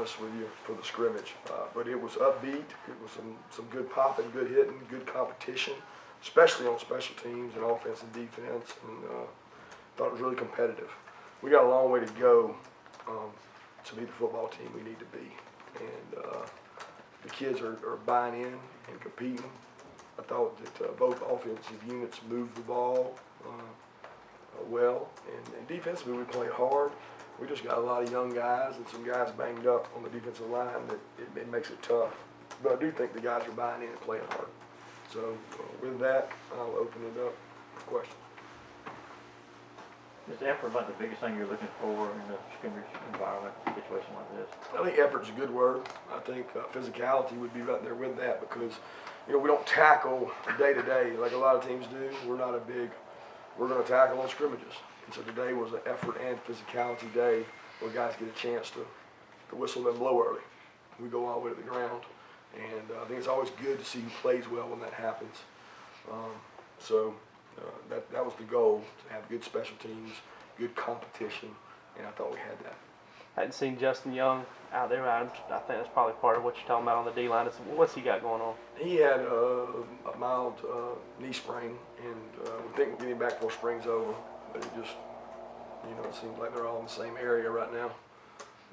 with you for the scrimmage, but it was upbeat. It was some good popping, good hitting, good competition, especially on special teams and offense and defense, and thought it was really competitive. We got a long way to go to be the football team we need to be, and the kids are buying in and competing. I thought that both offensive units moved the ball well, and defensively we played hard. We just got a lot of young guys and some guys banged up on the defensive line that it makes it tough. But I do think the guys are buying in and playing hard. So with that, I'll open it up for questions. Is effort like the biggest thing you're looking for in a scrimmage environment, situation like this? I think effort's a good word. I think physicality would be right there with that because, we don't tackle day to day like a lot of teams do. We're going to tackle on scrimmages. And so today was an effort and physicality day where guys get a chance to whistle and blow early. We go all the way to the ground. And I think it's always good to see who plays well when that happens. That was the goal, to have good special teams, good competition, and I thought we had that. I hadn't seen Justin Young out there. I think that's probably part of what you're talking about on the D-line. What's he got going on? He had a mild knee sprain, and we think we'll get him back before spring's over. But it just, it seems like they're all in the same area right now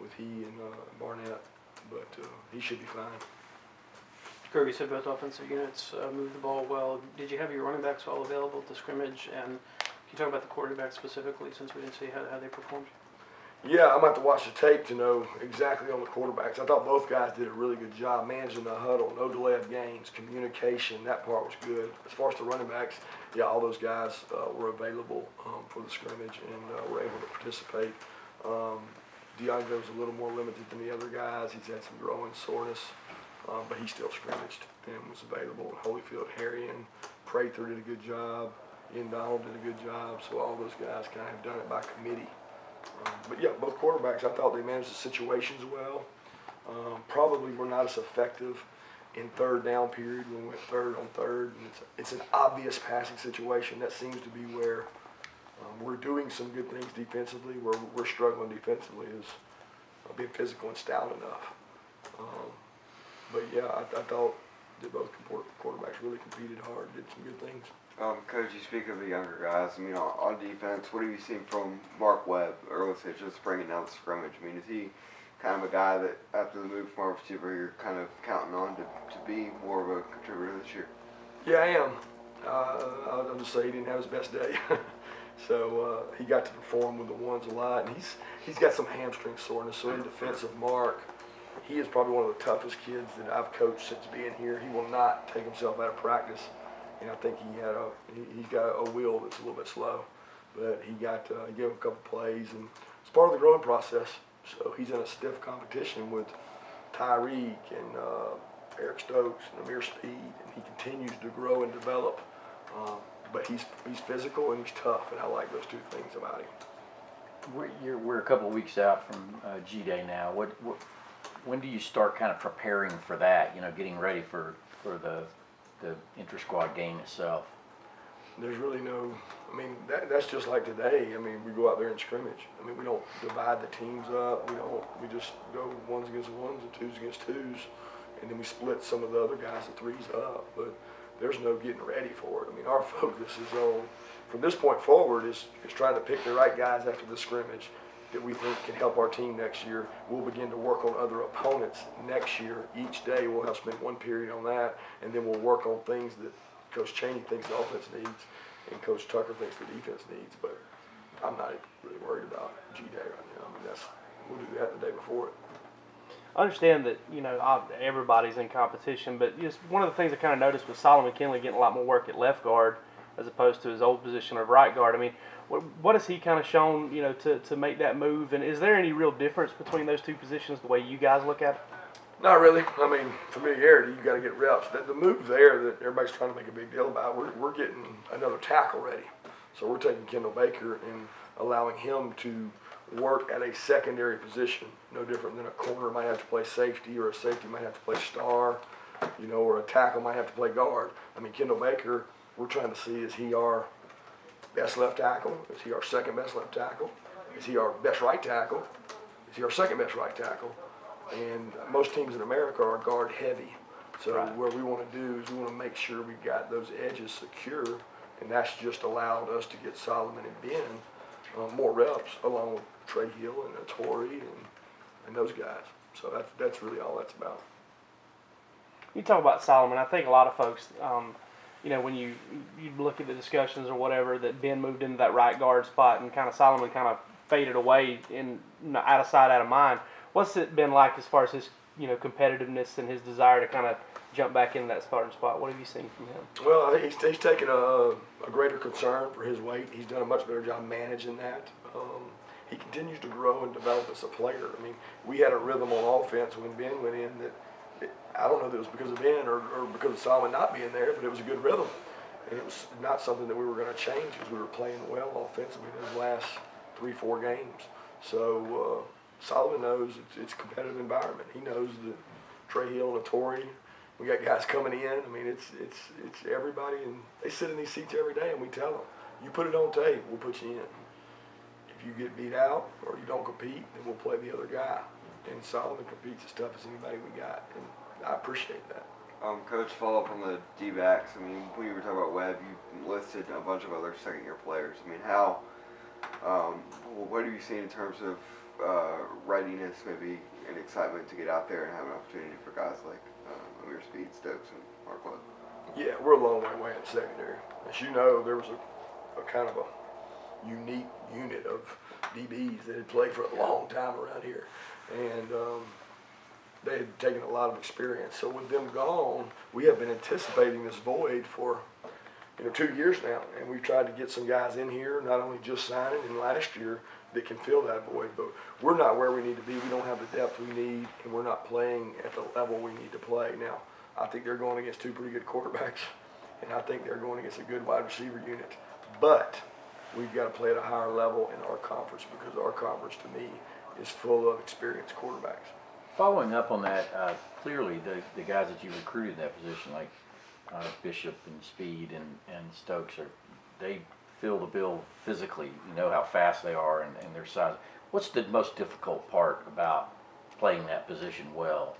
with he and Barnett. But he should be fine. Kirby said both offensive units moved the ball well. Did you have your running backs all available at the scrimmage? And can you talk about the quarterback specifically, since we didn't see how they performed? Yeah, I'm going to have to watch the tape to know exactly on the quarterbacks. I thought both guys did a really good job managing the huddle, no delay of games, communication. That part was good. As far as the running backs, yeah, all those guys were available for the scrimmage and were able to participate. DeAndre was a little more limited than the other guys. He's had some growing soreness, but he still scrimmaged and was available. Holyfield, Harrion, Prather did a good job. Ian Donald did a good job. So all those guys kind of have done it by committee. But yeah, both quarterbacks, I thought they managed the situations well. Probably were not as effective in third down period when we went third on third. And it's an obvious passing situation. That seems to be where we're doing some good things defensively. Where we're struggling defensively is being physical and stout enough. But yeah, I thought that both quarterbacks really competed hard, did some good things. Coach, you speak of the younger guys. On defense, what have you seen from Mark Webb, or let's say just bringing down the scrimmage? Is he kind of a guy that after the move from our receiver, you're kind of counting on to be more of a contributor this year? Yeah, I am. I'll just say he didn't have his best day. So he got to perform with the ones a lot, and he's got some hamstring soreness. So in defense of Mark, he is probably one of the toughest kids that I've coached since being here. He will not take himself out of practice. And I think he's got a wheel that's a little bit slow, but he gave him a couple plays, and it's part of the growing process. So he's in a stiff competition with Tyreek and Eric Stokes and Amir Speed, and he continues to grow and develop. But he's physical and he's tough, and I like those two things about him. We're a couple of weeks out from G-Day now. When do you start kind of preparing for that? Getting ready for the inter-squad game itself? There's really no, that's just like today. We go out there and scrimmage. We don't divide the teams up. We just go ones against ones and twos against twos, and then we split some of the other guys, the threes up. But there's no getting ready for it. Our focus is on, from this point forward, is trying to pick the right guys after the scrimmage that we think can help our team next year. We'll begin to work on other opponents next year. Each day we'll have spent one period on that, and then we'll work on things that Coach Chaney thinks the offense needs and Coach Tucker thinks the defense needs. But I'm not really worried about G-Day right now. We'll do that the day before it. I understand that, everybody's in competition, but just one of the things I kind of noticed was Soloman Kindley getting a lot more work at left guard as opposed to his old position of right guard. What has he kind of shown, to make that move? And is there any real difference between those two positions, the way you guys look at it? Not really. Familiarity, you got to get reps. The move there that everybody's trying to make a big deal about, we're getting another tackle ready. So we're taking Kendall Baker and allowing him to work at a secondary position, no different than a corner might have to play safety, or a safety might have to play star, or a tackle might have to play guard. Kendall Baker, we're trying to see, is he our best left tackle? Is he our second best left tackle? Is he our best right tackle? Is he our second best right tackle? And most teams in America are guard heavy. So Right. what we want to do is we want to make sure we got those edges secure, and that's just allowed us to get Solomon and Ben more reps, along with Trey Hill and Torrey and those guys. So that's really all that's about. You talk about Solomon. I think a lot of folks, when you look at the discussions or whatever, that Ben moved into that right guard spot and kind of Solomon kind of faded away in out of sight, out of mind. What's it been like as far as his competitiveness and his desire to kind of jump back into that starting spot? What have you seen from him? Well, he's taken a greater concern for his weight. He's done a much better job managing that. He continues to grow and develop as a player. I mean, we had a rhythm on offense when Ben went in that I don't know if it was because of Ben or because of Solomon not being there, but it was a good rhythm. And it was not something that we were going to change because we were playing well offensively in those last 3-4 games. So Solomon knows it's a competitive environment. He knows that Trey Hill and Torrey, we got guys coming in. I mean, it's everybody, and they sit in these seats every day, and we tell them, you put it on tape, we'll put you in. If you get beat out or you don't compete, then we'll play the other guy. And Solomon competes as tough as anybody we got, and I appreciate that. Coach, follow up on the D-backs. I mean, when you were talking about Webb, you listed a bunch of other second-year players. I mean, what are you seeing in terms of readiness, maybe, and excitement to get out there and have an opportunity for guys like Amir Speed, Stokes, and Mark Webb? Yeah, we're a long way away in the secondary. As you know, there was a kind of a unique unit of DBs that had played for a long time around here. And they had taken a lot of experience. So with them gone, we have been anticipating this void for 2 years now. And we've tried to get some guys in here, not only just signing in last year, that can fill that void. But we're not where we need to be. We don't have the depth we need, and we're not playing at the level we need to play. Now, I think they're going against 2 pretty good quarterbacks, and I think they're going against a good wide receiver unit. But we've got to play at a higher level in our conference because our conference, to me, is full of experienced quarterbacks. Following up on that, clearly the guys that you recruited in that position, like Bishop and Speed and Stokes, they fill the bill physically. You know how fast they are and their size. What's the most difficult part about playing that position well,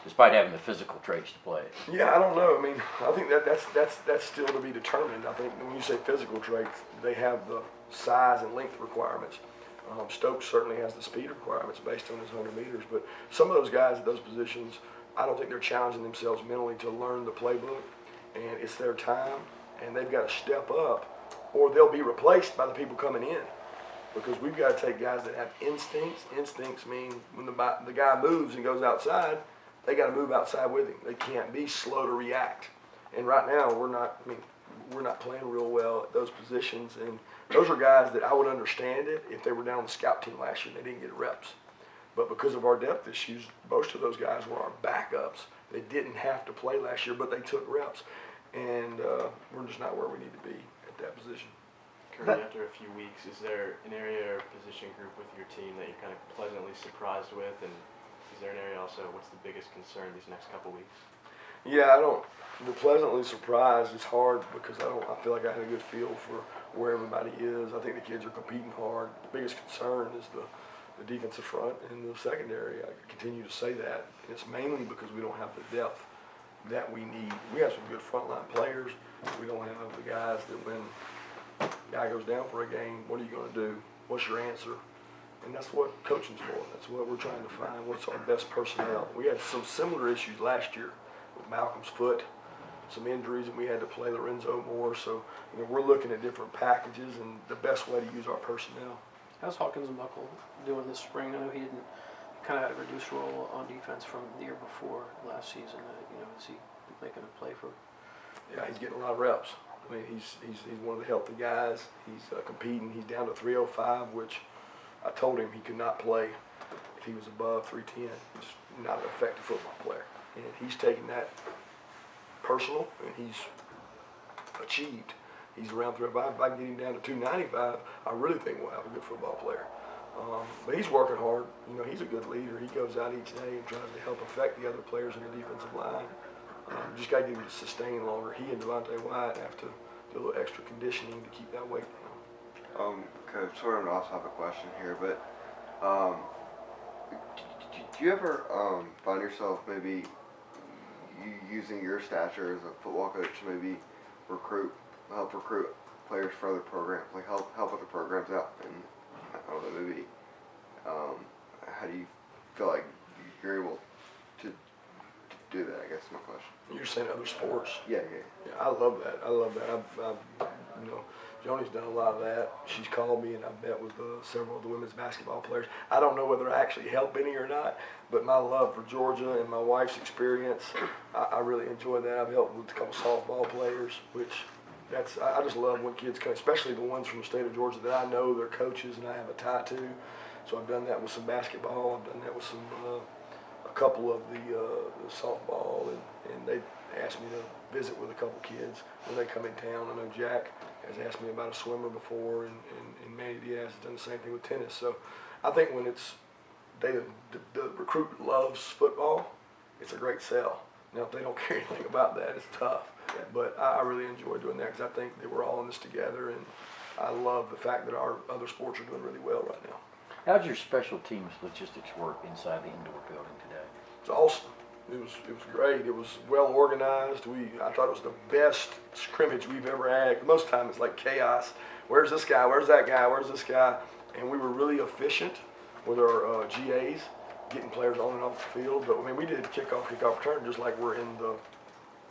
despite having the physical traits to play it? Yeah, I don't know. I mean, I think that's still to be determined. I think when you say physical traits, they have the size and length requirements. Stokes certainly has the speed requirements based on his 100 meters, but some of those guys at those positions, I don't think they're challenging themselves mentally to learn the playbook, and it's their time, and they've got to step up, or they'll be replaced by the people coming in, because we've got to take guys that have instincts. Instincts mean when the guy moves and goes outside, they got to move outside with him. They can't be slow to react, and right now we're not playing real well at those positions, and those are guys that I would understand it if they were down on the scout team last year and they didn't get reps. But because of our depth issues, most of those guys were our backups. They didn't have to play last year, but they took reps. And we're just not where we need to be at that position. Kirby, after a few weeks, is there an area or position group with your team that you're kind of pleasantly surprised with? And is there an area also, what's the biggest concern these next couple weeks? Yeah, the pleasantly surprised is hard because I feel like I had a good feel for where everybody is. I think the kids are competing hard. The biggest concern is the defensive front and the secondary. I continue to say that. And it's mainly because we don't have the depth that we need. We have some good frontline players. We don't have the guys that when a guy goes down for a game, what are you going to do? What's your answer? And that's what coaching's for. That's what we're trying to find. What's our best personnel? We had some similar issues last year with Malcolm's foot, some injuries, and we had to play Lorenzo more. So we're looking at different packages and the best way to use our personnel. How's Hawkins-Muckle doing this spring? I know he kind of had a reduced role on defense from the year before last season. Is he making a play for? Yeah, he's getting a lot of reps. I mean, he's one of the healthy guys. He's competing. He's down to 305, which I told him he could not play if he was above 310. He's not an effective football player. And he's taken that personal, and he's achieved. He's around 305. If I can get him down to 295, I really think we'll have a good football player. But he's working hard. He's a good leader. He goes out each day and tries to help affect the other players in the defensive line. Just got to get him to sustain longer. He and Devontae White have to do a little extra conditioning to keep that weight down. Coach, sort of an off-topic question here, but Do you ever find yourself maybe using your stature as a football coach to maybe help recruit players for other programs, like help other programs out? And I don't know, maybe how do you feel like you're able to do that? I guess is my question. You're saying other sports? Yeah. Yeah, I love that. I've you know, Joni's done a lot of that. She's called me, and I've met with several of the women's basketball players. I don't know whether I actually help any or not, but my love for Georgia and my wife's experience, I really enjoy that. I've helped with a couple softball players, which I just love when kids come, especially the ones from the state of Georgia that I know their coaches and I have a tie to. So I've done that with some basketball. I've done that with some a couple of the softball, and they asked me to visit with a couple kids when they come in town. I know Jack has asked me about a swimmer before, and Manny Diaz has done the same thing with tennis. So I think when the recruit loves football, it's a great sell. Now, if they don't care anything about that, it's tough. But I really enjoy doing that because I think that we're all in this together, and I love the fact that our other sports are doing really well right now. How'd your special teams logistics work inside the indoor building today? It's awesome. It was great. It was well organized. I thought it was the best scrimmage we've ever had. Most time it's like chaos. Where's this guy? Where's that guy? Where's this guy? And we were really efficient with our GAs, getting players on and off the field. But I mean, we did kickoff, return just like we're in the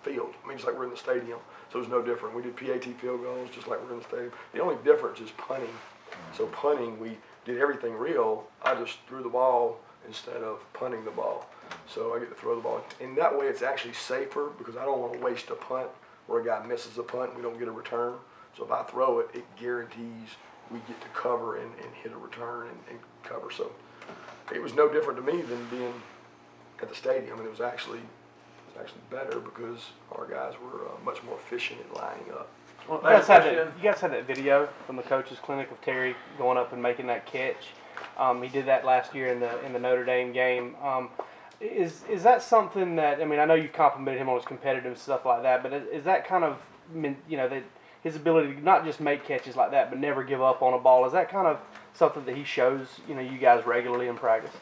field. I mean, just like we're in the stadium. So it was no different. We did PAT field goals just like we're in the stadium. The only difference is punting. So punting, we did everything real. I just threw the ball instead of punting the ball. So I get to throw the ball. And that way it's actually safer because I don't want to waste a punt where a guy misses a punt and we don't get a return. So if I throw it, it guarantees we get to cover and hit a return and cover. So it was no different to me than being at the stadium, and it was actually better because our guys were much more efficient in lining up. Well, you guys had that video from the coaches clinic of Terry going up and making that catch. He did that last year in the Notre Dame game. Is that something that, I mean, I know you've complimented him on his competitive stuff like that, but is that kind of, that his ability to not just make catches like that, but never give up on a ball, is that kind of something that he shows, you guys regularly in practice?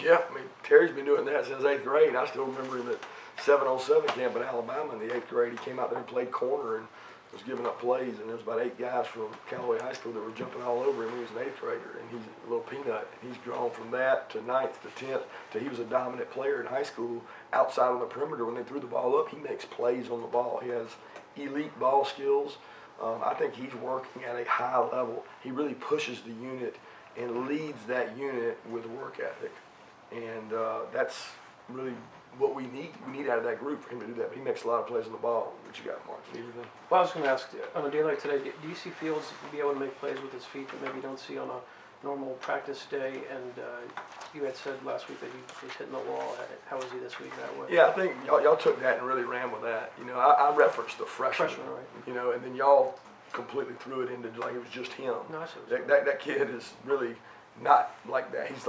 Yeah, I mean, Terry's been doing that since 8th grade. I still remember him at 7-on-7 camp in Alabama in the 8th grade. He came out there and played corner and was giving up plays, and there was about 8 guys from Callaway High School that were jumping all over him. He was an 8th grader, and he's a little peanut. And he's grown from that to 9th to 10th to he was a dominant player in high school outside on the perimeter. When they threw the ball up, he makes plays on the ball. He has elite ball skills. I think he's working at a high level. He really pushes the unit and leads that unit with work ethic. And that's really what we need. We need out of that group for him to do that. But he makes a lot of plays on the ball. What you got, Mark? Anything? Well, I was going to ask, on a day like today, do you see Fields be able to make plays with his feet that maybe you don't see on a normal practice day? And you had said last week that he was hitting the wall. How was he this week that way? Yeah, I think y'all took that and really ran with that. I referenced the freshman, right. And then y'all completely threw it into like it was just him. No, I see. That kid is really not like that. He's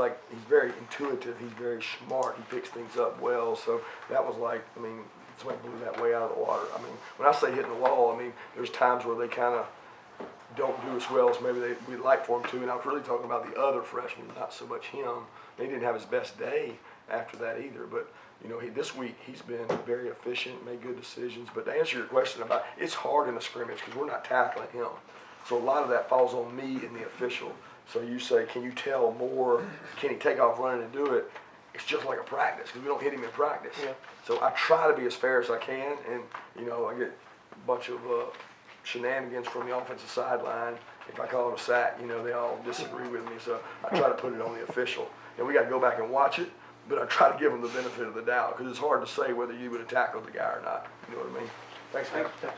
very intuitive. He's very smart. He picks things up well. So that was somebody blew that way out of the water. I mean, when I say hitting the wall, I mean, there's times where they kind of don't do as well as maybe we'd like for him to. And I was really talking about the other freshmen, not so much him. He didn't have his best day after that either. But, this week he's been very efficient, made good decisions. But to answer your question about, it's hard in a scrimmage because we're not tackling him. So a lot of that falls on me and the official. So you say, can you tell more? Can he take off running and do it? It's just like a practice because we don't hit him in practice. Yeah. So I try to be as fair as I can, and I get a bunch of shenanigans from the offensive sideline. If I call it a sack, they all disagree with me. So I try to put it on the official, and we got to go back and watch it. But I try to give them the benefit of the doubt because it's hard to say whether you would have tackled the guy or not. You know what I mean? Thanks, man. Thanks.